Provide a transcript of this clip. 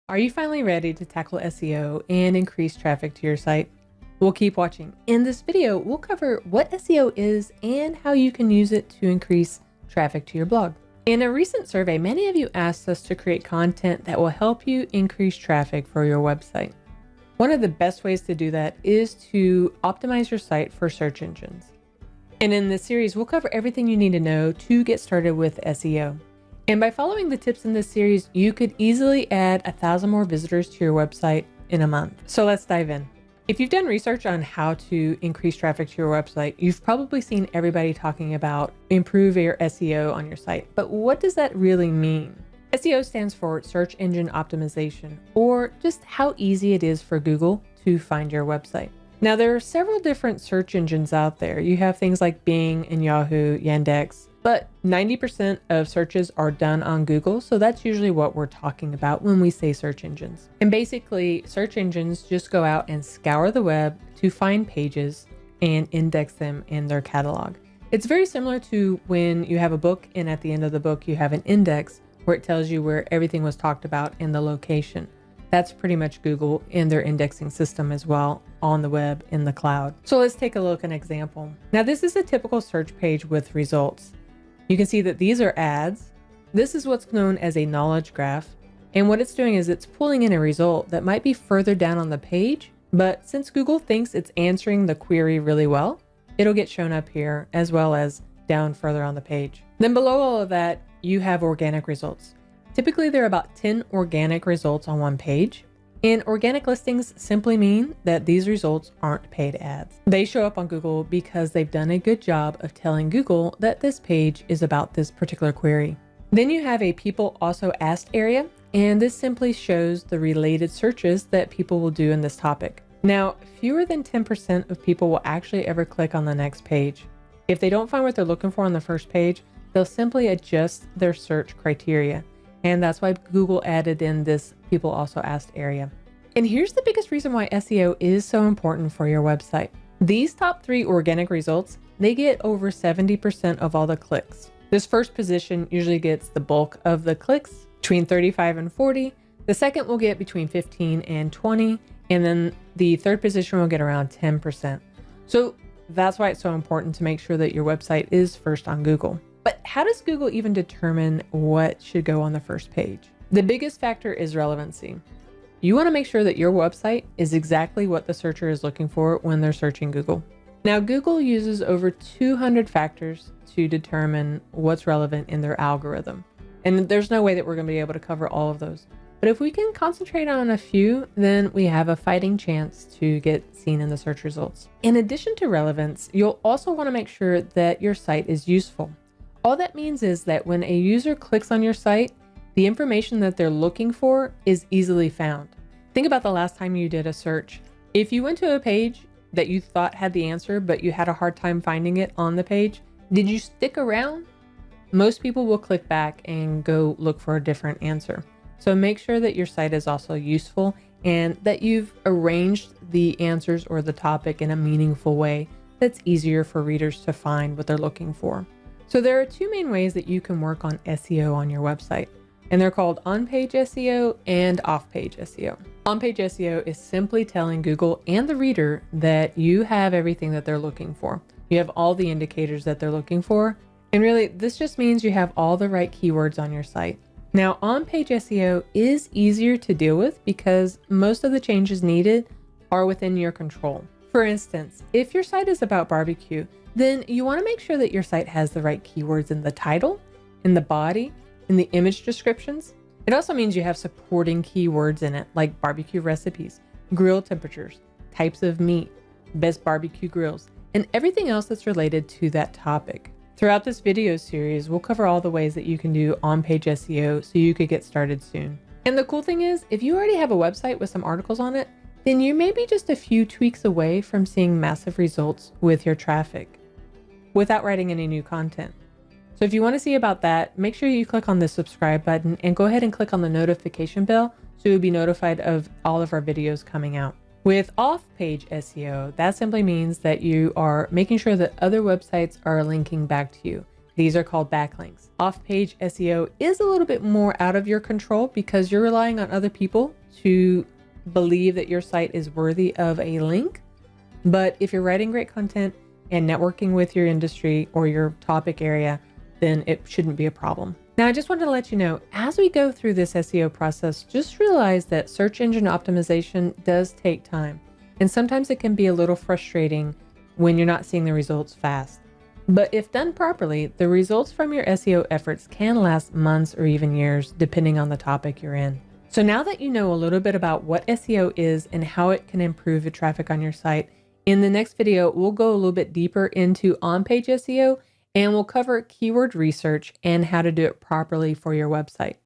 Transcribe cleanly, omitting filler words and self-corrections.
Are you finally ready to tackle SEO and increase traffic to your site? We'll keep watching. In this video, we'll cover what SEO is and how you can use it to increase traffic to your blog. In a recent survey, many of you asked us to create content that will help you increase traffic for your website. One of the best ways to do that is to optimize your site for search engines. And in this series, we'll cover everything you need to know to get started with SEO. And by following the tips in this series, you could easily add 1,000 more visitors to your website in a month. So let's dive in. If you've done research on how to increase traffic to your website, you've probably seen everybody talking about improve your SEO on your site. But what does that really mean? SEO stands for search engine optimization, or just how easy it is for Google to find your website. Now, there are several different search engines out there. You have things like Bing and Yahoo, Yandex, but 90% of searches are done on Google. So that's usually what we're talking about when we say search engines. And basically, search engines just go out and scour the web to find pages and index them in their catalog. It's very similar to when you have a book and at the end of the book, you have an index where it tells you where everything was talked about and the location. That's pretty much Google in their indexing system as well on the web in the cloud. So let's take a look at an example. Now, this is a typical search page with results. You can see that these are ads. This is what's known as a knowledge graph. And what it's doing is it's pulling in a result that might be further down on the page, but since Google thinks it's answering the query really well, it'll get shown up here as well as down further on the page. Then below all of that, you have organic results. Typically, there are about 10 organic results on one page. And organic listings simply mean that these results aren't paid ads. They show up on Google because they've done a good job of telling Google that this page is about this particular query. Then you have a people also asked area, and this simply shows the related searches that people will do in this topic. Now, fewer than 10% of people will actually ever click on the next page. If they don't find what they're looking for on the first page, they'll simply adjust their search criteria. And that's why Google added in this people also asked area. And here's the biggest reason why SEO is so important for your website. These top 3 organic results, they get over 70% of all the clicks. This first position usually gets the bulk of the clicks, between 35 and 40. The second will get between 15 and 20. And then the third position will get around 10%. So that's why it's so important to make sure that your website is first on Google. But how does Google even determine what should go on the first page? The biggest factor is relevancy. You want to make sure that your website is exactly what the searcher is looking for when they're searching Google. Now, Google uses over 200 factors to determine what's relevant in their algorithm. And there's no way that we're going to be able to cover all of those. But if we can concentrate on a few, then we have a fighting chance to get seen in the search results. In addition to relevance, you'll also want to make sure that your site is useful. All that means is that when a user clicks on your site, the information that they're looking for is easily found. Think about the last time you did a search. If you went to a page that you thought had the answer, but you had a hard time finding it on the page, did you stick around? Most people will click back and go look for a different answer. So make sure that your site is also useful and that you've arranged the answers or the topic in a meaningful way that's easier for readers to find what they're looking for. So there are 2 main ways that you can work on SEO on your website, and they're called on-page SEO and off-page SEO. On-page SEO is simply telling Google and the reader that you have everything that they're looking for. You have all the indicators that they're looking for, and really this just means you have all the right keywords on your site. Now, on-page SEO is easier to deal with because most of the changes needed are within your control. For instance, if your site is about barbecue, then you want to make sure that your site has the right keywords in the title, in the body, in the image descriptions. It also means you have supporting keywords in it, like barbecue recipes, grill temperatures, types of meat, best barbecue grills, and everything else that's related to that topic. Throughout this video series, we'll cover all the ways that you can do on-page SEO so you could get started soon. And the cool thing is, if you already have a website with some articles on it, then you may be just a few tweaks away from seeing massive results with your traffic without writing any new content. So if you want to see about that, make sure you click on the subscribe button and go ahead and click on the notification bell so you'll be notified of all of our videos coming out. With off-page SEO, that simply means that you are making sure that other websites are linking back to you. These are called backlinks. Off-page SEO is a little bit more out of your control because you're relying on other people to believe that your site is worthy of a link. But if you're writing great content and networking with your industry or your topic area, then it shouldn't be a problem. Now, I just wanted to let you know, as we go through this SEO process, just realize that search engine optimization does take time. And sometimes it can be a little frustrating when you're not seeing the results fast. But if done properly, the results from your SEO efforts can last months or even years, depending on the topic you're in. So now that you know a little bit about what SEO is and how it can improve the traffic on your site, in the next video, we'll go a little bit deeper into on-page SEO, and we'll cover keyword research and how to do it properly for your website.